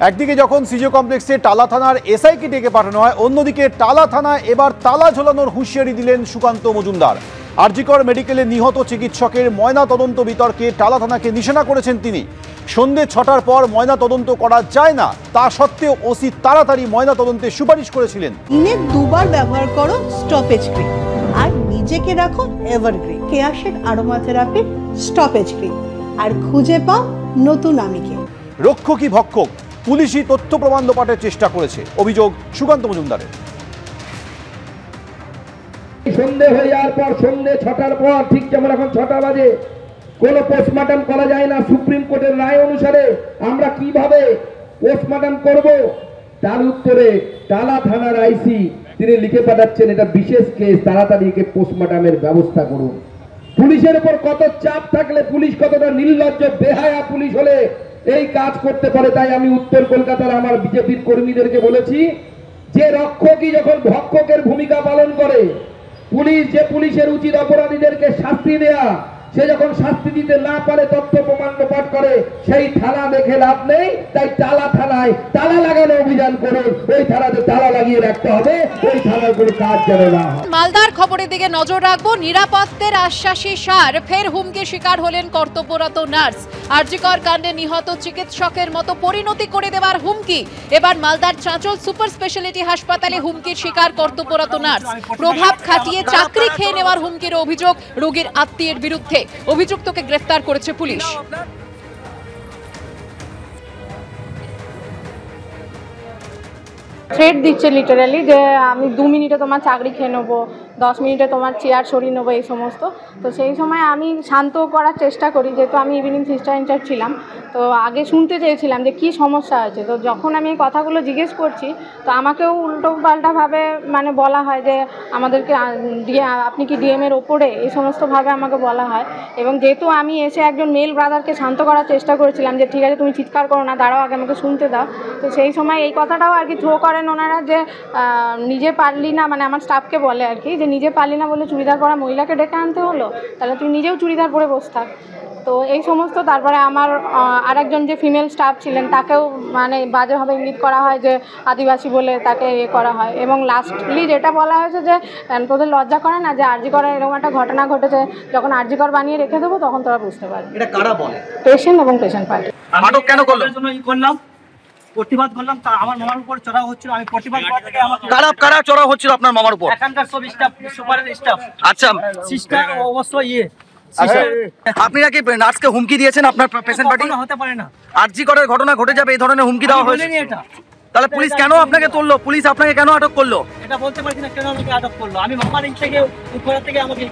একদিকে যখন সিজো কমপ্লেক্সে টালা থানার এসআইকে ডেকে পাঠানো হয়, অন্যদিকে টালা থানায় এবার তালা ঝোলানোর হুঁশিয়ারি দিলেন সুকান্ত মজুমদার। আরজিকর মেডিকেলে নিহত চিকিৎসকের ময়না তদন্ত বিতর্কে টালা থানাকে নিশানা করেছেন তিনি। সন্ধ্যে ৬টার পর ময়না তদন্ত করা যায় না, তা সত্ত্বেও ওসি তাড়াতাড়ি ময়না তদন্তের সুপারিশ করেছিলেন। দিনে দুবার ব্যবহার করো স্টপেজ ক্রিম আর নিজেকে রাখো evergreen Keya Seth aromatherapy stop age cream, আর খুঁজে পাও নতুন আমিকে। রক্ষকই ভক্ষক, পুলিশই তথ্য প্রমাণ লোপাটের চেষ্টা করেছে, অভিযোগ সুকান্ত মজুমদারের। সন্ধে হয়ে যাওয়ার পর সন্ধে ৬টার পর ঠিক যেমন এখন ৬টা বাজে কোনো পোস্টমর্টম করা যায় না, সুপ্রিম কোর্টের রায় অনুসারে আমরা কিভাবে পোস্টমর্টম করব তার উত্তরে টালা থানার আইসি তিনি লিখে পাঠাচ্ছেন, এটা বিশেষ কেস, তাড়াতাড়ি একে পোস্টমর্টমের ব্যবস্থা করুন। পুলিশের উপর কত চাপ থাকলে পুলিশ কতটা নির্লজ্জ বেহায়া পুলিশ হলে এই কাজ করতে পারে। তাই আমি উত্তর কলকাতার আমার বিজেপির কর্মীদেরকে বলেছি যে রক্ষকই যখন ভক্ষকের ভূমিকা পালন করে, পুলিশ যে পুলিশের উচিত অপরাধীদেরকে শাস্তি দেয়া, সে যখন শাস্তি দিতে না পারে, তথ্য প্রমাণ লোপাট করে, সেই থানা দেখে লাভ নেই। তাই টালা থানায় তালা লাগানো অভিযান করুন, ওই থানাতে তালা লাগিয়ে রাখতে হবে, ওই থানার কোনো কাজ যেন না হয়। মালদার খবরের দিকে নজর রাখবো। নিরাপত্তার আশ্বাসী সার ফের হুমকির শিকার হলেন কর্তব্যরত নার্স। আরজিকর কাণ্ডে নিহত চিকিৎসকের মতো পরিণতি করে দেওয়ার হুমকি। এবার মালদার চাঁচল সুপার স্পেশালিটি হাসপাতালে হুমকির শিকার কর্তব্যরত নার্স। প্রভাব খাটিয়ে চাকরি খেয়ে নেওয়ার হুমকির অভিযোগ রোগীর আত্মীয়ের বিরুদ্ধে। অভিযুক্তকে গ্রেফতার করেছে পুলিশ। থ্রেট দিচ্ছে লিটারালি যে আমি 2 মিনিটে তোমার চাকরি খেয়ে নেবো, 10 মিনিটে তোমার চেয়ার সরিয়ে নেবো, এই সমস্ত। তো সেই সময় আমি শান্ত করার চেষ্টা করি, যেহেতু আমি ইভিনিং সিস্টার ইনচার্জ ছিলাম। তো আগে শুনতে চেয়েছিলাম যে কী সমস্যা হয়েছে। তো যখন আমি এই কথাগুলো জিজ্ঞেস করছি, তো আমাকেও উল্টো পাল্টাভাবে মানে বলা হয় যে আমাদেরকে আপনি কি ডিএমের ওপরে, এই সমস্তভাবে আমাকে বলা হয়। এবং যেহেতু আমি এসে একজন মেল ব্রাদারকে শান্ত করার চেষ্টা করেছিলাম যে ঠিক আছে তুমি চিৎকার করো না, দাঁড়াও আগে আমাকে শুনতে দাও। তো সেই সময় এই কথাটাও আর কি থ্রো করেন ওনারা যে নিজে পারলি না, মানে আমার স্টাফকে বলে আর কি যে নিজে পারলি না বলে চুড়িদার পরা মহিলাকে ডেকে আনতে হলো, তাহলে তুই নিজেও চুড়িদার পরে বসে থাক। তো এই সমস্ত। তারপরে আমার আরেকজন যে ফিমেল স্টাফ ছিলেন তাকেও মানে বাজেভাবে ইঙ্গিত করা হয় যে আদিবাসী বলে তাকে করা হয়। এবং লাস্টলি যেটা বলা হয়েছে যে তোদের লজ্জা করে না যে আরজিকরে এরকম একটা ঘটনা ঘটেছে, যখন আরজিকর বানিয়ে রেখে দেবো তখন তোরা বুঝতে পারবে। এটা কারা বলে? পেশেন্ট এবং পেশেন্ট পার্টি। আটক কেন করলো? করলাম, প্রতিবাদ করলাম, তা আমার মামার উপর চড়াও হচ্ছিল। আমি প্রতিবাদ করা থেকে আমাকে কারা চড়াও হচ্ছিল আপনার মামার উপর? এখানকার সব স্টাফ, সুপারের স্টাফ। আচ্ছা, সিস্টার অবশ্যই আপনি নাকি নার্সকে হুমকি দিয়েছেন আপনার পেশেন্ট পার্টি? হতে পারে না, আরজিকরের ঘটনা ঘটে যাবে এই ধরনের হুমকি দেওয়া হয়েছে। এটা তাহলে পুলিশ কেন আপনাকে তুললো? পুলিশ আপনাকে কেন আটক করলো? এটা বলতে পারছি না কেন আমাকে আটক করলো। আমি মামার থেকে উপর থেকে আমাকে